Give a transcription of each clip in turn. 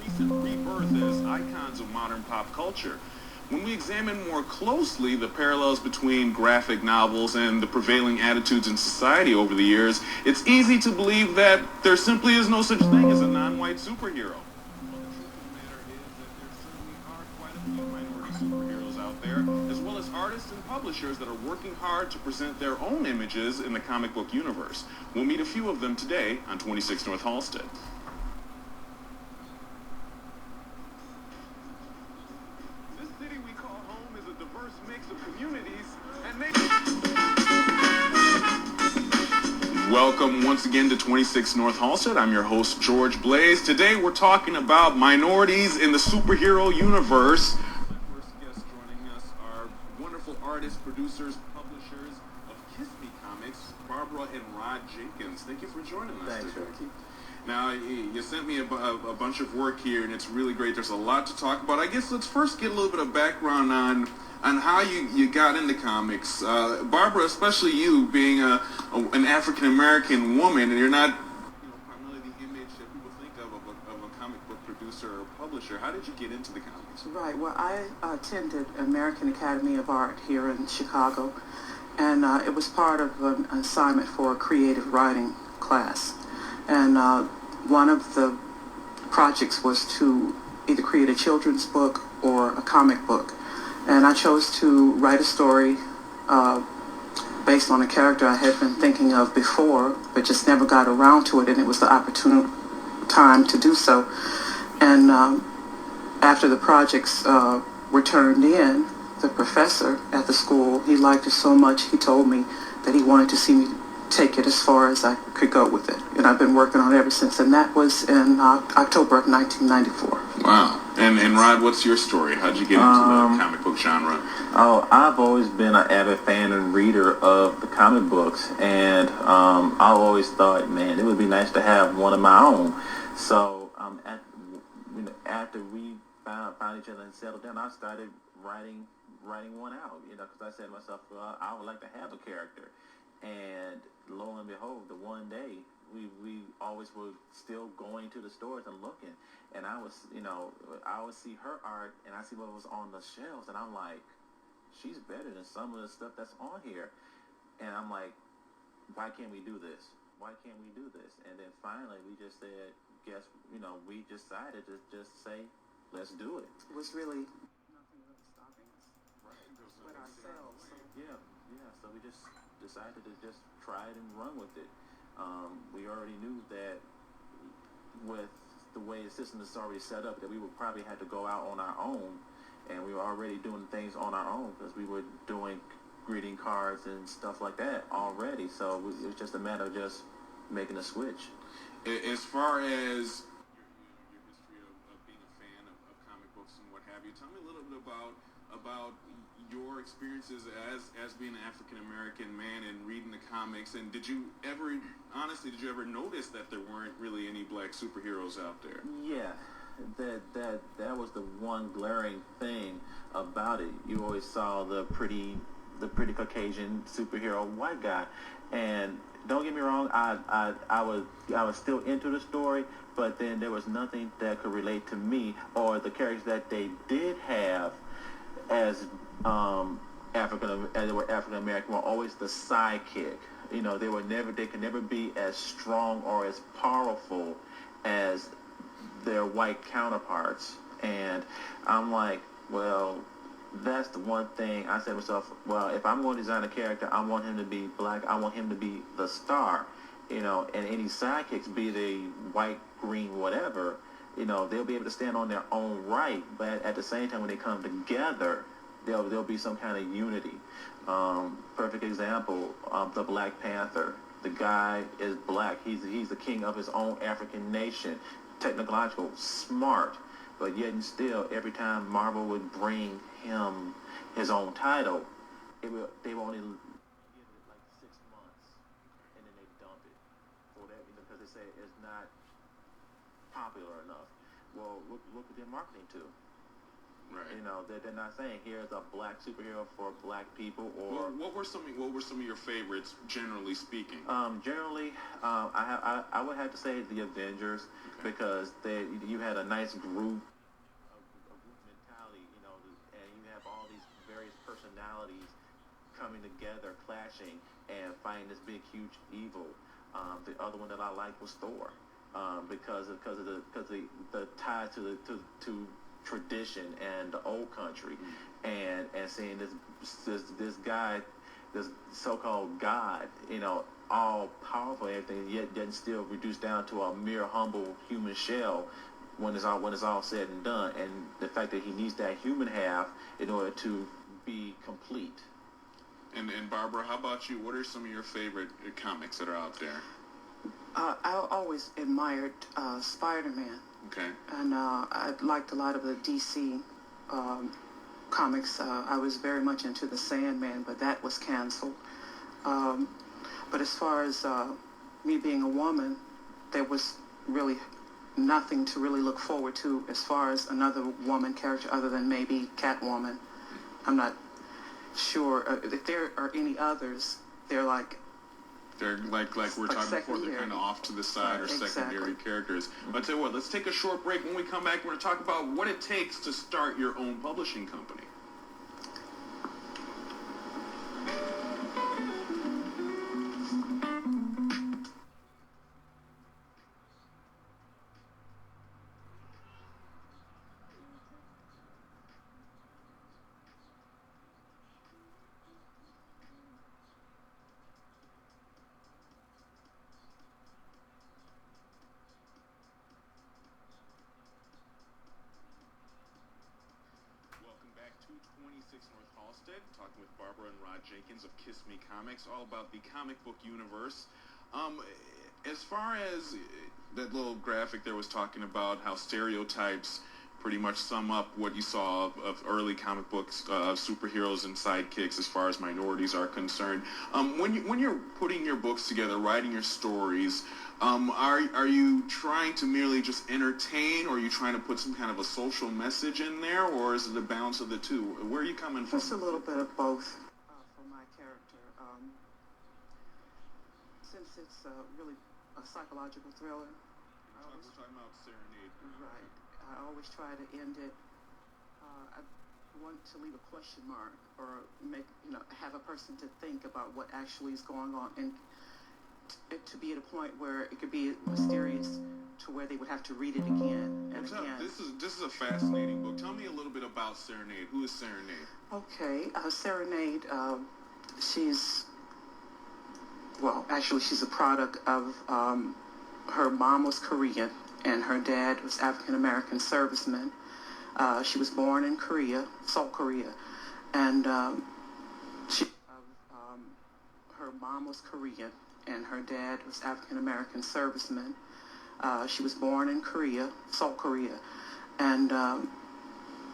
recent rebirth as icons of modern pop culture. When we examine more closely the parallels between graphic novels and the prevailing attitudes in society over the years, it's easy to believe that there simply is no such thing as a non-white superhero. Well, the truth of the matter is that there certainly are quite a few minority superheroes out there, as well as artists and publishers that are working hard to present their own images in the comic book universe. We'll meet a few of them today on 26 North Halsted. This city we call home is a diverse mix of communities and Welcome once again to 26 North Halsted. I'm your host, George Blaise. Today we're talking about minorities in the superhero universe. My first guests joining us are wonderful artists, producers, publishers of Me Comix, Barbara and Rod Jenkins. Thank you for joining us today. Thank you. Now, you sent me a bunch of work here, and it's really great. There's a lot to talk about. I guess let's first get a little bit of background on how you got into comics. Barbara, especially you, being an African-American woman, and you're not primarily the image that people think of a comic book producer or publisher. How did you get into the comics? Right. Well, I attended American Academy of Art here in Chicago, and it was part of an assignment for a creative writing class. And one of the projects was to either create a children's book or a comic book. And I chose to write a story based on a character I had been thinking of before, but just never got around to it, and it was the opportune time to do so. And after the projects were turned in, the professor at the school, he liked it so much, he told me that he wanted to see me take it as far as I could go with it. And I've been working on it ever since, and that was in October of 1994. Wow. And Rod, what's your story? How'd you get into the comic book genre? Oh, I've always been an avid fan and reader of the comic books, and I always thought, man, it would be nice to have one of my own. So after we found each other and settled down, I started writing one out, because I said to myself, well, I would like to have a character. And lo and behold, the one day we always were still going to the stores and looking, and I would see her art and I see what was on the shelves, and I'm like, she's better than some of the stuff that's on here. And I'm like, why can't we do this? Why can't we do this? And then finally we just said, we decided to just say, let's do it. It was really nothing really stopping us but ourselves. Yeah. So we just decided to just try it and run with it. We already knew that with the way the system is already set up, that we would probably have to go out on our own, and we were already doing things on our own because we were doing greeting cards and stuff like that already. So it was just a matter of just making a switch. As far as your history of being a fan of comic books and what have you, tell me a little bit about your experiences as being an African-American man and reading the comics. And did you ever notice that there weren't really any black superheroes out there? Yeah, that was the one glaring thing about it. You always saw the pretty Caucasian superhero white guy, and don't get me wrong, I was still into the story, but then there was nothing that could relate to me or the characters that they did have as they were African American, were always the sidekick. They could never be as strong or as powerful as their white counterparts. And I'm like, well, that's the one thing I said to myself, well, if I'm going to design a character, I want him to be black, I want him to be the star, and any sidekicks, be they white, green, whatever, they'll be able to stand on their own right, but at the same time, when they come together, there'll be some kind of unity. Perfect example, the Black Panther. The guy is black. He's the king of his own African nation. Technological, smart, but yet and still, every time Marvel would bring him his own title, they would only give it like 6 months, and then they dump it for that because they say it's not popular enough. Well, look at their marketing too. Right. You know, they're not saying here's a black superhero for black people. Or well, what were some of your favorites, generally speaking? Generally, I would have to say the Avengers, okay, because you had a nice group mentality, you know, and you have all these various personalities coming together, clashing, and fighting this big, huge evil. The other one that I liked was Thor, because of the tie to tradition and the old country, and seeing this guy, this so-called God, you know, all powerful and everything, yet then still reduced down to a mere humble human shell when it's all said and done, and the fact that he needs that human half in order to be complete. And Barbara, how about you? What are some of your favorite comics that are out there? I always admired Spider-Man. Okay. And I liked a lot of the DC comics. I was very much into the Sandman, but that was canceled. But as far as me being a woman, there was really nothing to really look forward to as far as another woman character other than maybe Catwoman. I'm not sure if there are any others. They're like we're talking before, they're kind of off to the side, or exactly. Secondary characters. But I tell you what, let's take a short break. When we come back, we're going to talk about what it takes to start your own publishing company. Back to 26 North Halsted, talking with Barbara and Rod Jenkins of Me Comix, all about the comic book universe. As far as that little graphic there was talking about how stereotypes pretty much sum up what you saw of early comic books, superheroes and sidekicks as far as minorities are concerned. When you're putting your books together, writing your stories, are you trying to merely just entertain, or are you trying to put some kind of a social message in there, or is it a balance of the two? Where are you coming from? Just a little bit of both for my character. Since it's really a psychological thriller. We're talking about Serenade. Right. I always try to end it. I want to leave a question mark, or have a person to think about what actually is going on, and to be at a point where it could be mysterious to where they would have to read it again and again. This is a fascinating book. Tell me a little bit about Serenade. Who is Serenade? Okay, Serenade, she's a product of her mom was Korean and her dad was African American serviceman. She was born in Korea, Seoul, Korea, and her mom was Korean and her dad was African American serviceman. She was born in Korea, Seoul, Korea, and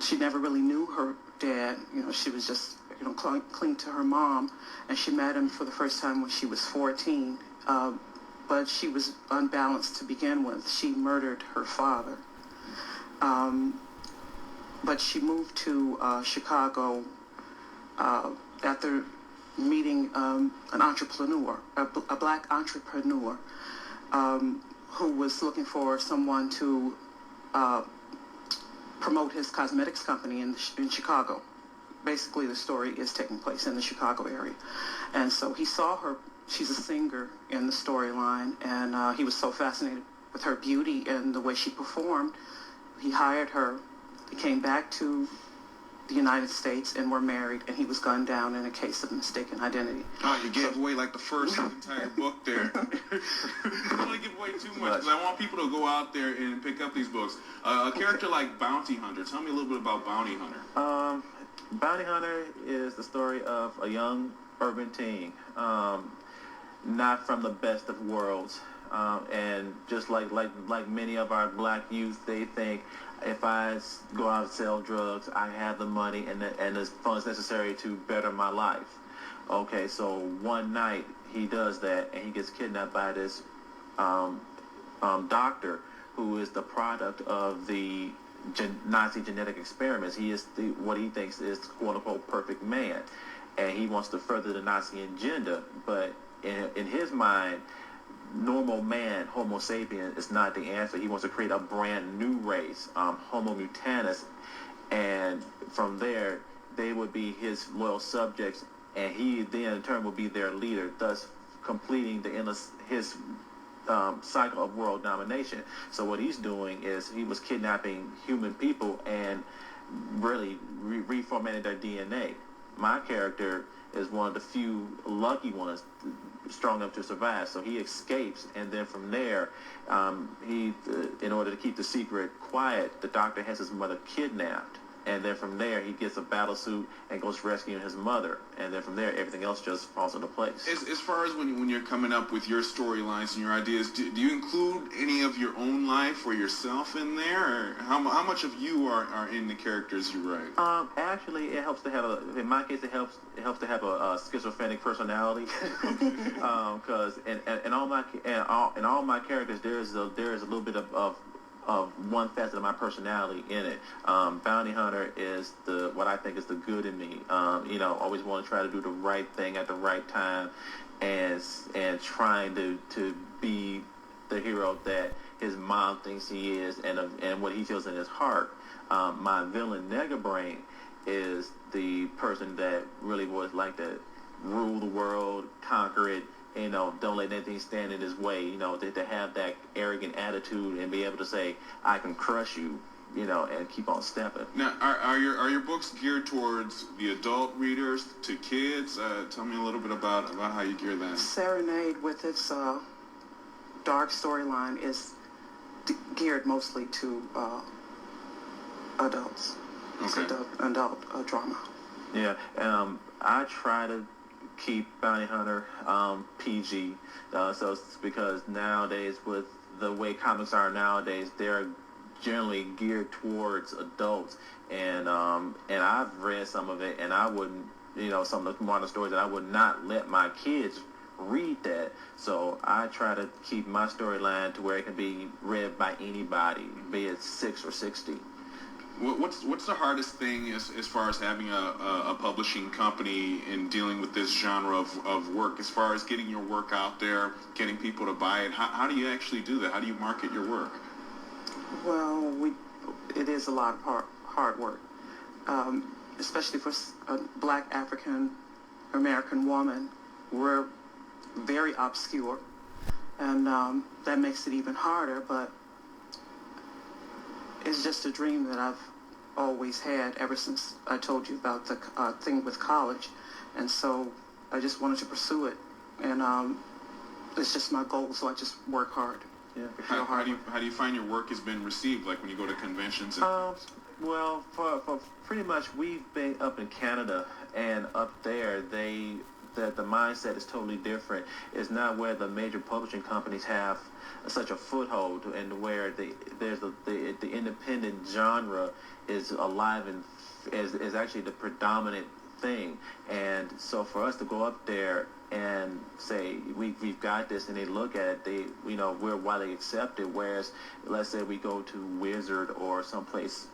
she never really knew her dad. She was just cling to her mom, and she met him for the first time when she was 14. But she was unbalanced to begin with. She murdered her father. But she moved to Chicago after meeting an entrepreneur, a black entrepreneur, who was looking for someone to promote his cosmetics company in Chicago. Basically, the story is taking place in the Chicago area. And so he saw her. She's a singer in the storyline, and he was so fascinated with her beauty and the way she performed, he hired her. He came back to the United States and were married, and he was gunned down in a case of mistaken identity. Oh, you gave away like the first entire book there. You don't want to give away too much, because I want people to go out there and pick up these books. A character like Bounty Hunter. Tell me a little bit about Bounty Hunter. Bounty Hunter is the story of a young urban teen, not from the best of worlds, and just like many of our black youth, they think if I go out and sell drugs, I have the money and the funds necessary to better my life. Okay, so one night he does that, and he gets kidnapped by this doctor who is the product of the Nazi genetic experiments. He is what he thinks is quote unquote perfect man, and he wants to further the Nazi agenda. But in his mind, normal man, Homo sapien, is not the answer. He wants to create a brand new race, Homo mutanus, and from there they would be his loyal subjects, and he then in turn will be their leader, thus completing his cycle of world domination. So what he's doing is he was kidnapping human people and really reformatting their DNA. My character is one of the few lucky ones strong enough to survive. So he escapes, and then from there, in order to keep the secret quiet, the doctor has his mother kidnapped. And then from there, he gets a battle suit and goes rescuing his mother. And then from there, everything else just falls into place. As far as when you're coming up with your storylines and your ideas, do you include any of your own life or yourself in there? Or how much of you are in the characters you write? Actually, it helps to have in my case, it helps to have a schizophrenic personality. Because in all my characters, there is a little bit of one facet of my personality in it. Bounty Hunter is what I think is the good in me. Always want to try to do the right thing at the right time, and trying to be the hero that his mom thinks he is, and what he feels in his heart. My villain, Nega Brain, is the person that really would like to rule the world, conquer it, don't let anything stand in his way, to have that arrogant attitude and be able to say, I can crush you, and keep on stepping. Now, are your books geared towards the adult readers, to kids? Tell me a little bit about how you gear that. Serenade, with its dark storyline, is geared mostly to adults. Okay. It's adult drama. Yeah, I try to keep Bounty Hunter PG, so it's because nowadays, with the way comics are nowadays, they're generally geared towards adults, and I've read some of it, and I wouldn't, some of the modern stories, that I would not let my kids read that. So I try to keep my storyline to where it can be read by anybody, be it 6 or 60. What's the hardest thing as far as having a publishing company and dealing with this genre of work, as far as getting your work out there, getting people to buy it? How do you actually do that? How do you market your work? Well, it is a lot of hard work, especially for a black African American woman. We're very obscure, and that makes it even harder, but it's just a dream that I've always had ever since I told you about the thing with college. And so I just wanted to pursue it. And it's just my goal, so I just work hard. Yeah. How do you find your work has been received, like when you go to conventions? Well, for pretty much, we've been up in Canada, and up there, the mindset is totally different. It's not where the major publishing companies have such a foothold, and where the independent genre is alive and is actually the predominant thing. And so for us to go up there and say we've got this, and they look at it, we're widely accepted. Whereas, let's say we go to Wizard or someplace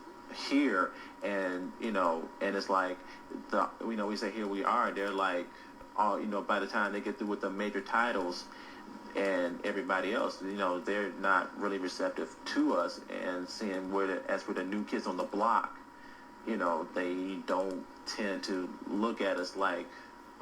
here, and and it's like we say here we are, they're like, by the time they get through with the major titles and everybody else, they're not really receptive to us, and seeing as we're the new kids on the block, they don't tend to look at us like,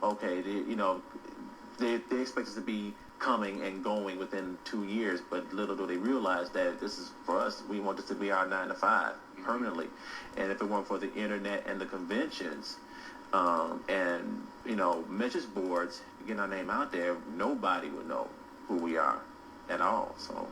okay, they expect us to be coming and going within 2 years, but little do they realize that this is, for us, we want this to be our 9 to 5 permanently. And if it weren't for the internet and the conventions, and message boards, getting our name out there, nobody would know who we are at all. So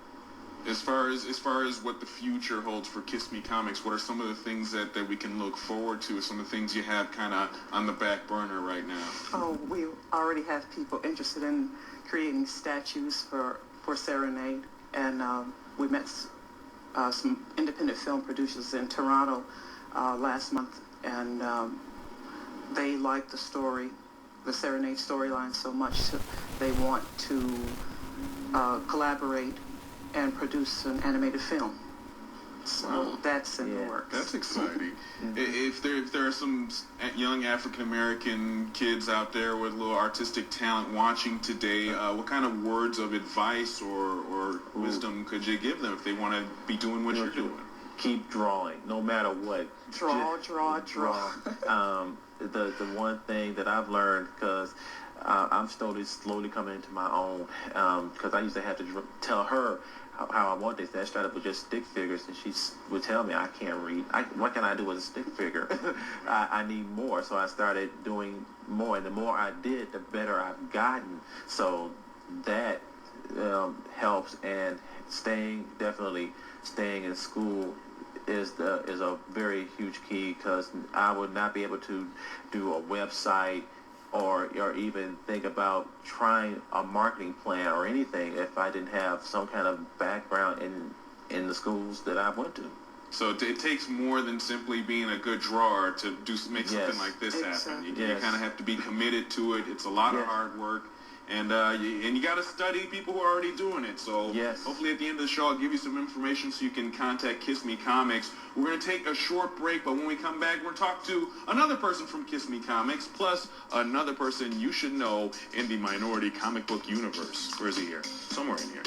as far as what the future holds for Kiss Me Comics, what are some of the things that we can look forward to? Some of the things you have kind of on the back burner right now? Oh, we already have people interested in creating statues for Serenade, and we met some independent film producers in Toronto last month, and they like the story, the Serenade storyline so much, they want to collaborate and produce an animated film. So that's in the works. That's exciting. If there are some young African American kids out there with a little artistic talent watching today, what kind of words of advice or wisdom could you give them if they want to be doing what you're doing? Keep drawing, no matter what. Draw. The one thing that I've learned, because I'm slowly coming into my own, because I used to have to tell her how I want this. I started with just stick figures, and she would tell me, I can't read. What can I do with a stick figure? I need more. So I started doing more, and the more I did, the better I've gotten. So that helps, and definitely staying in school is a very huge key, because I would not be able to do a website or even think about trying a marketing plan or anything if I didn't have some kind of background in the schools that I went to. So it takes more than simply being a good drawer to make something like this happen. You kind of have to be committed to it. It's a lot of hard work. And you got to study people who are already doing it. So hopefully at the end of the show, I'll give you some information so you can contact Kiss Me Comix. We're going to take a short break, but when we come back, we're going to talk to another person from Kiss Me Comix, plus another person you should know in the minority comic book universe. Where is he here? Somewhere in here.